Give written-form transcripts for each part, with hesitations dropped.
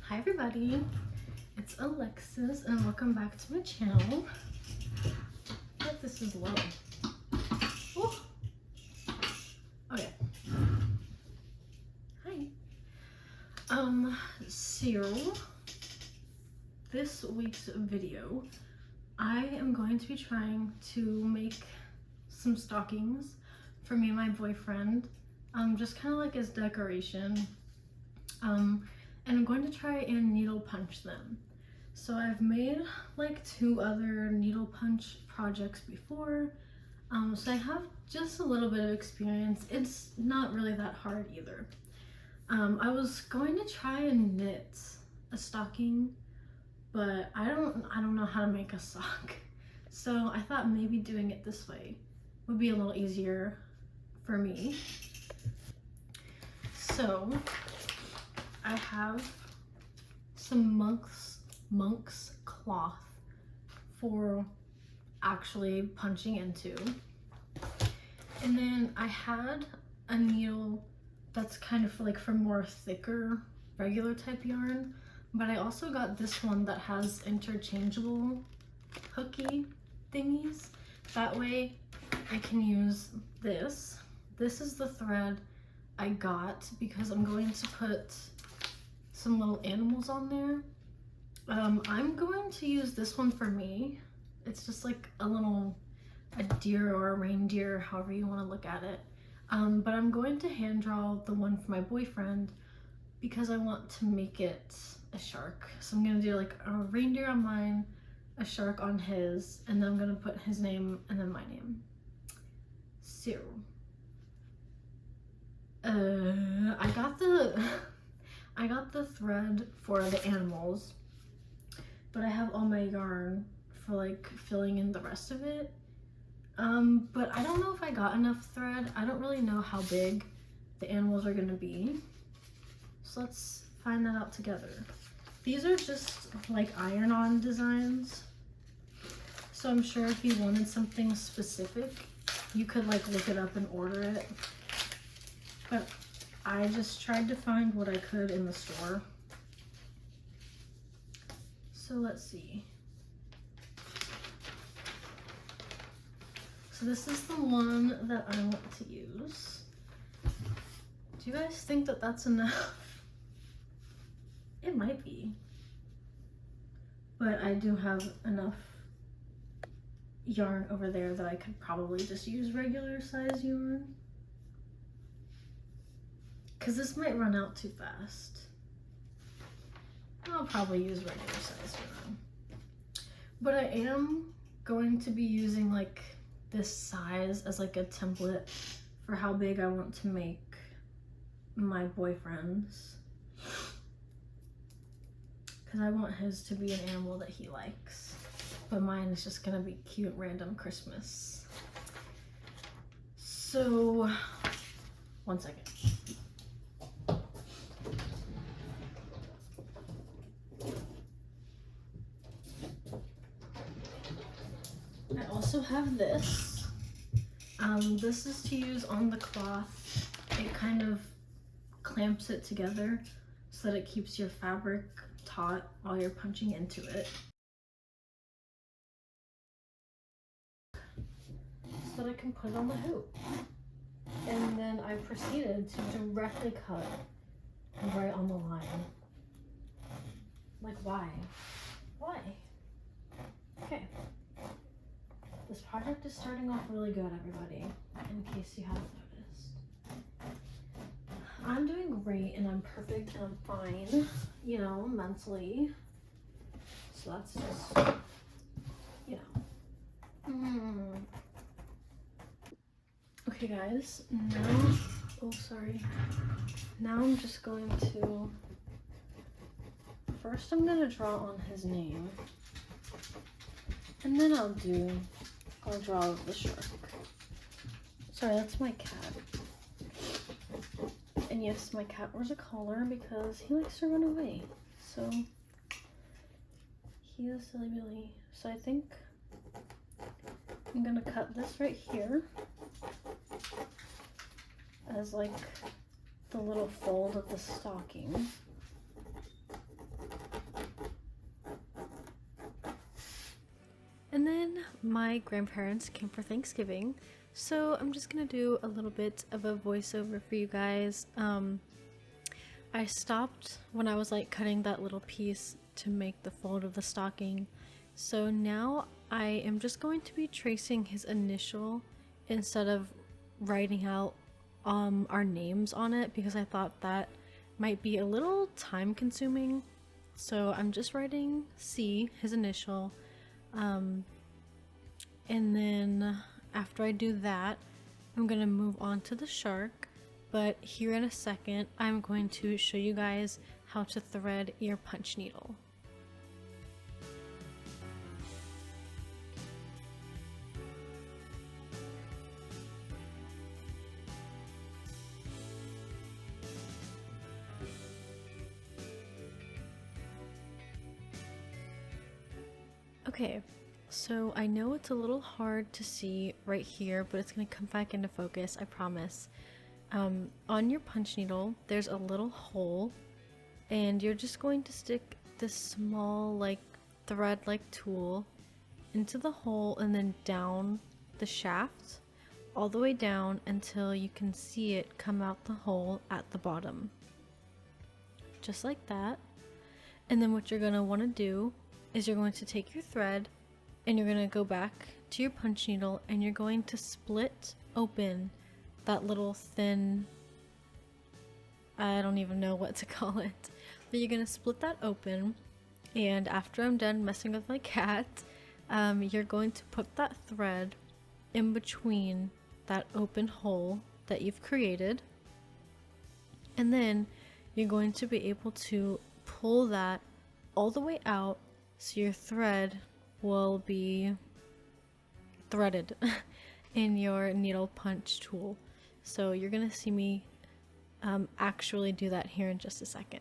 Hi everybody, it's Alexis and welcome back to my channel. I hope this is low. Ooh. Okay. Hi. So this week's video, I am going to be trying to make some stockings for me and my boyfriend, just kind of like as decoration. And I'm going to try and needle punch them. So I've made like 2 other needle punch projects before, so I have just a little bit of experience. It's not really that hard either. I was going to try and knit a stocking, but I don't know how to make a sock. So I thought maybe doing it this way would be a little easier for me. So I have some monk's cloth for actually punching into. And then I had a needle that's kind of like for more thicker regular type yarn, but I also got this one that has interchangeable hooky thingies. That way I can use this. This is the thread I got because I'm going to put some little animals on there. I'm going to use this one for me. It's just like a deer or a reindeer, however you want to look at it. But I'm going to hand draw the one for my boyfriend because I want to make it a shark. So I'm going to do like a reindeer on mine, a shark on his, and then I'm going to put his name and then my name. So I got the thread for the animals, but I have all my yarn for like filling in the rest of it. But I don't know if I got enough thread. I don't really know how big the animals are gonna be. So let's find that out together. These are just like iron-on designs. So I'm sure if you wanted something specific, you could like look it up and order it. But I just tried to find what I could in the store. So let's see. So this is the one that I want to use. Do you guys think that that's enough? It might be. But I do have enough yarn over there that I could probably just use regular size yarn. Because this might run out too fast. I'll probably use regular size yarn. But I am going to be using like this size as like a template for how big I want to make my boyfriend's. Because I want his to be an animal that he likes. But mine is just going to be cute random Christmas. So, one second. I also have this. This is to use on the cloth. It kind of clamps it together so that it keeps your fabric taut while you're punching into it. So that I can put it on the hoop. And then I proceeded to directly cut right on the line. Like, why? Why? Okay. This project is starting off really good, everybody, in case you haven't noticed. I'm doing great and I'm perfect and I'm fine, you know, mentally. So that's just, you know. Okay guys, now I'm just going to, first I'm going to draw on his name. And then I'll draw the shark. Sorry, that's my cat. And yes, my cat wears a collar because he likes to run away. So, he is silly Billy. So I think I'm gonna cut this right here as like the little fold of the stocking. my grandparents came for Thanksgiving, so I'm just gonna do a little bit of a voiceover for you guys. I stopped when I was like cutting that little piece to make the fold of the stocking, so now I am just going to be tracing his initial instead of writing out our names on it, because I thought that might be a little time consuming. So I'm just writing C, his initial, and then after I do that, I'm gonna move on to the shark. But here in a second, I'm going to show you guys how to thread your punch needle. Okay, so I know it's a little hard to see right here, but it's going to come back into focus, I promise. On your punch needle, there's a little hole, and you're just going to stick this small, like, thread-like tool into the hole and then down the shaft, all the way down until you can see it come out the hole at the bottom. Just like that. And then what you're going to want to do is you're going to take your thread and you're going to go back to your punch needle and you're going to split open that little thin, I don't even know what to call it, but you're going to split that open, and after I'm done messing with my cat, you're going to put that thread in between that open hole that you've created, and then you're going to be able to pull that all the way out so your thread will be threaded in your needle punch tool. So you're gonna see me actually do that here in just a second.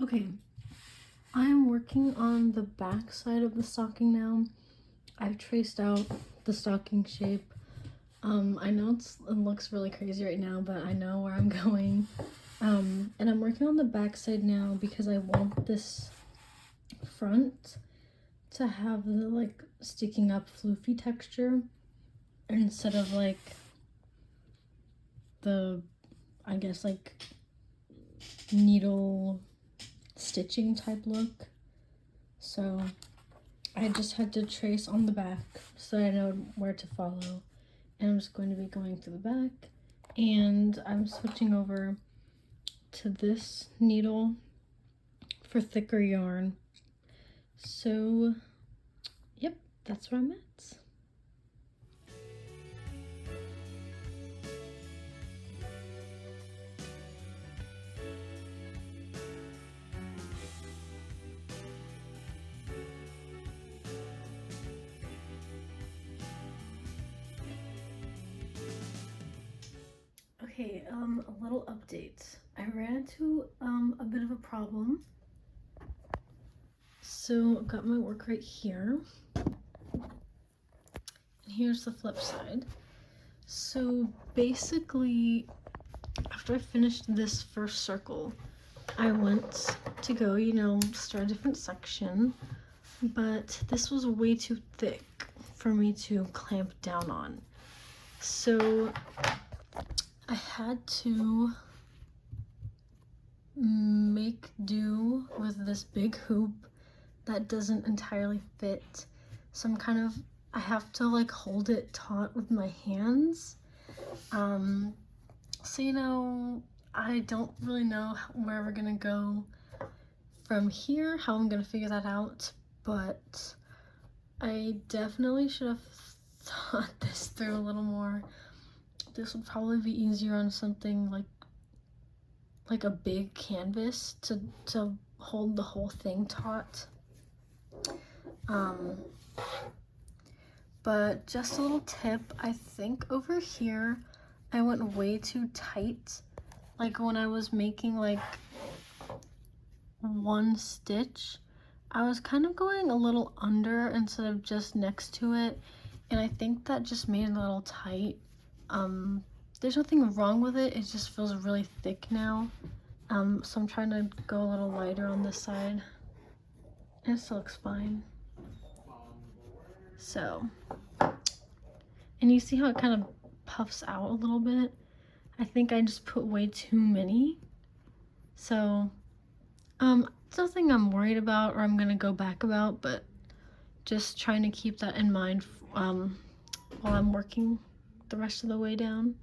Okay, I'm working on the back side of the stocking now. I've traced out the stocking shape. I know it looks really crazy right now, but I know where I'm going. And I'm working on the back side now because I want this front to have the like sticking up floofy texture instead of like the, I guess, like needle stitching type look. So I just had to trace on the back so I know where to follow, and I'm just going to be going through the back, and I'm switching over to this needle for thicker yarn. So yep, that's where I'm at. Okay, a little update. I ran into a bit of a problem. So I've got my work right here. And here's the flip side. So basically, after I finished this first circle, I went to go, you know, start a different section, but this was way too thick for me to clamp down on. So I had to make make do with this big hoop that doesn't entirely fit. So I have to like hold it taut with my hands. So you know, I don't really know where we're gonna go from here, how I'm gonna figure that out, but I definitely should have thought this through a little more. This would probably be easier on something like a big canvas to hold the whole thing taut. But just a little tip, I think over here I went way too tight. Like when I was making like one stitch, I was kind of going a little under instead of just next to it, and I think that just made it a little tight. There's nothing wrong with it, it just feels really thick now. So I'm trying to go a little lighter on this side. It still looks fine. So, and you see how it kind of puffs out a little bit? I think I just put way too many. So, it's nothing I'm worried about or I'm gonna go back about, but just trying to keep that in mind while I'm working the rest of the way down.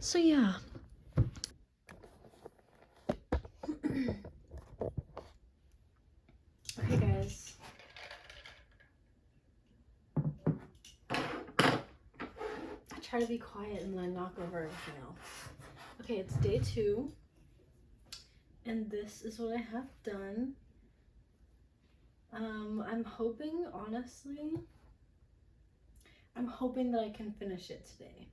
So yeah. Okay guys. I try to be quiet and then I knock over everything else. Okay, it's day 2. And this is what I have done. I'm hoping, honestly, that I can finish it today.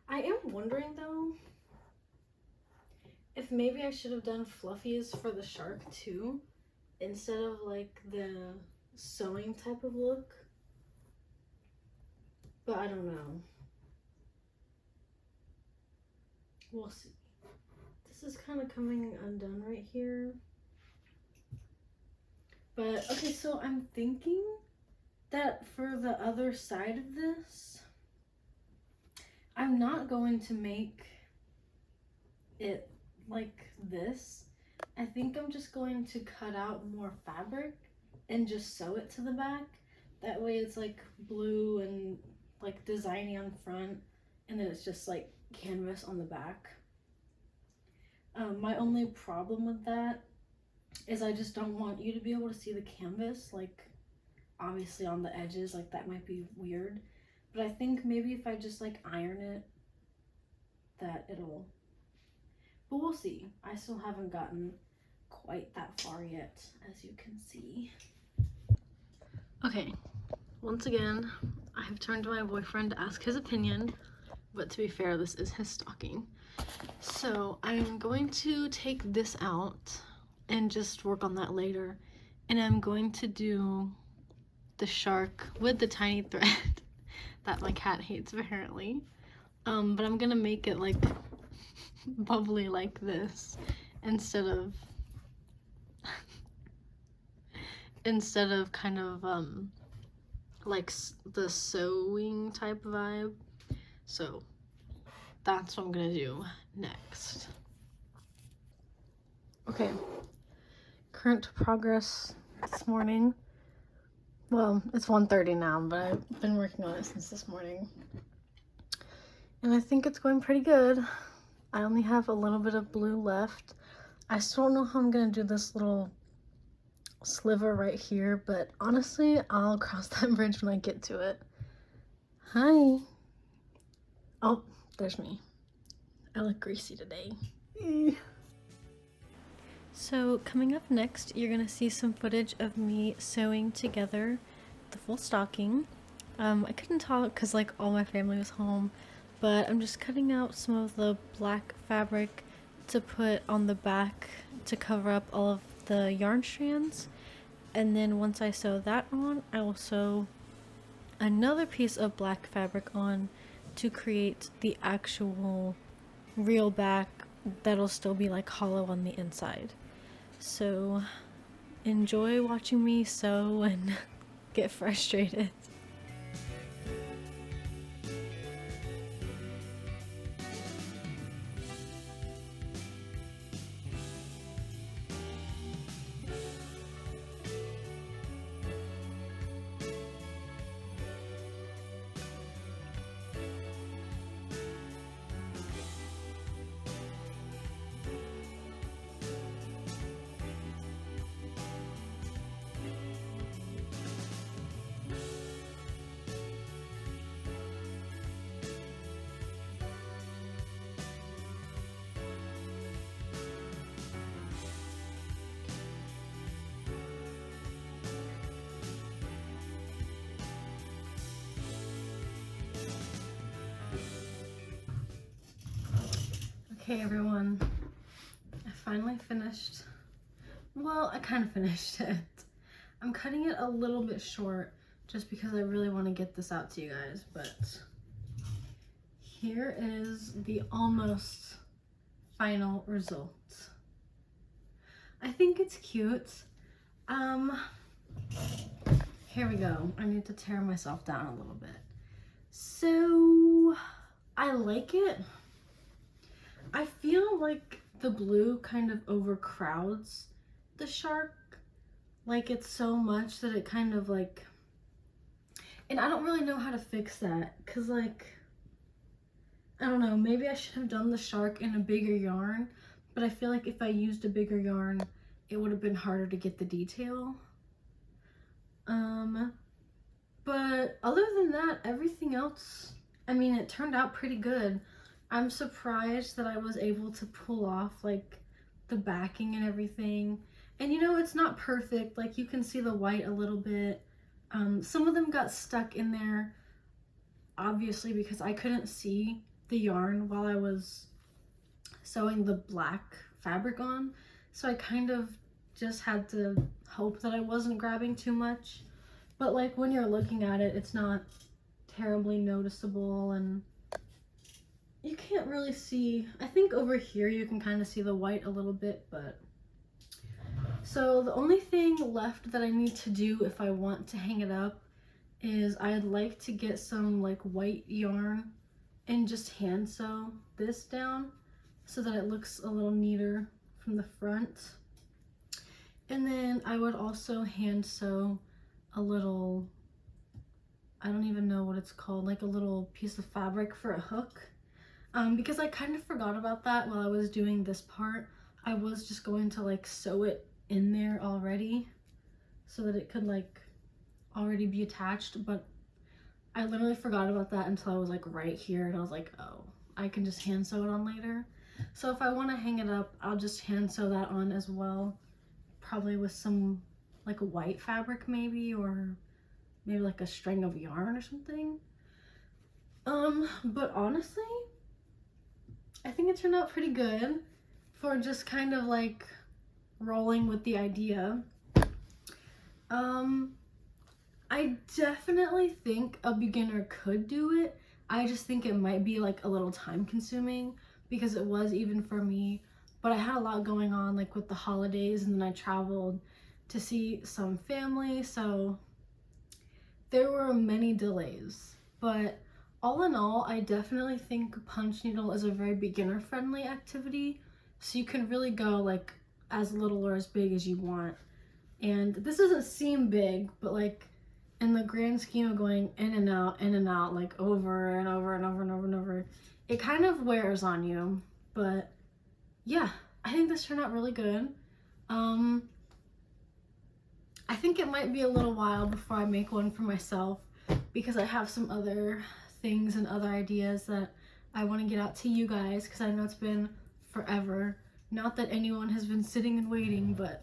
I am wondering though, if maybe I should have done fluffies for the shark too, instead of like the sewing type of look. But I don't know. We'll see. This is kind of coming undone right here. But okay, so I'm thinking that for the other side of this, I'm not going to make it like this. I think I'm just going to cut out more fabric and just sew it to the back. That way it's like blue and like designy on front, and then it's just like canvas on the back. My only problem with that is I just don't want you to be able to see the canvas, like obviously on the edges, like that might be weird. But I think maybe if I just like iron it, that it'll, but we'll see. I still haven't gotten quite that far yet, as you can see. Okay, once again, I have turned to my boyfriend to ask his opinion, but to be fair, this is his stocking. So I'm going to take this out and just work on that later. And I'm going to do the shark with the tiny thread that my cat hates apparently. But I'm gonna make it like bubbly like this instead of kind of like the sewing type vibe. So that's what I'm gonna do next. Okay, current progress this morning. Well, it's 1:30 now, but I've been working on it since this morning. And I think it's going pretty good. I only have a little bit of blue left. I still don't know how I'm gonna do this little sliver right here, but honestly, I'll cross that bridge when I get to it. Hi. Oh, there's me. I look greasy today. So coming up next, you're gonna see some footage of me sewing together the full stocking. I couldn't talk because like all my family was home, but I'm just cutting out some of the black fabric to put on the back to cover up all of the yarn strands. And then once I sew that on, I will sew another piece of black fabric on to create the actual real back that'll still be like hollow on the inside. So enjoy watching me sew and get frustrated. Okay, everyone, I finally finished. Well, I kind of finished it. I'm cutting it a little bit short just because I really want to get this out to you guys, but here is the almost final result. I think it's cute. Here we go. I need to tear myself down a little bit. So, I like it. I feel like the blue kind of overcrowds the shark. Like, it's so much that it kind of like, and I don't really know how to fix that, because like, I don't know, maybe I should have done the shark in a bigger yarn, but I feel like if I used a bigger yarn, it would have been harder to get the detail. But other than that, everything else, I mean, it turned out pretty good. I'm surprised that I was able to pull off like the backing and everything. And you know, it's not perfect. Like, you can see the white a little bit. Some of them got stuck in there, obviously, because I couldn't see the yarn while I was sewing the black fabric on. So I kind of just had to hope that I wasn't grabbing too much. But like, when you're looking at it, it's not terribly noticeable, and you can't really see. I think over here you can kind of see the white a little bit, but so the only thing left that I need to do if I want to hang it up is I'd like to get some like white yarn and just hand sew this down so that it looks a little neater from the front. And then I would also hand sew a little, I don't even know what it's called, like a little piece of fabric for a hook. Because I kind of forgot about that while I was doing this part. I was just going to like sew it in there already so that it could like already be attached, but I literally forgot about that until I was like right here, and I was like, oh, I can just hand sew it on later. So if I want to hang it up, I'll just hand sew that on as well, probably with some like a white fabric maybe, or maybe like a string of yarn or something. But honestly, I think it turned out pretty good for just kind of like rolling with the idea. I definitely think a beginner could do it. I just think it might be like a little time consuming, because it was even for me, but I had a lot going on like with the holidays, and then I traveled to see some family, so there were many delays. But all in all, I definitely think punch needle is a very beginner friendly activity, so you can really go like as little or as big as you want. And this doesn't seem big, but like in the grand scheme of going in and out, like over and over and over and over and over, it kind of wears on you. But yeah, I think this turned out really good. I think it might be a little while before I make one for myself, because I have some other things and other ideas that I want to get out to you guys, because I know it's been forever. Not that anyone has been sitting and waiting, but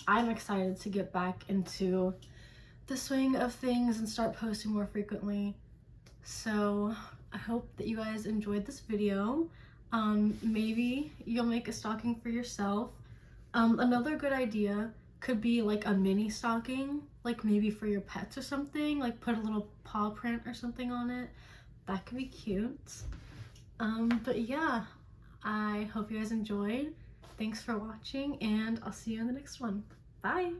I'm excited to get back into the swing of things and start posting more frequently. So I hope that you guys enjoyed this video. Maybe you'll make a stocking for yourself. Another good idea could be like a mini stocking, like maybe for your pets or something, like put a little paw print or something on it. That could be cute. But yeah, I hope you guys enjoyed. Thanks for watching, and I'll see you in the next one. Bye!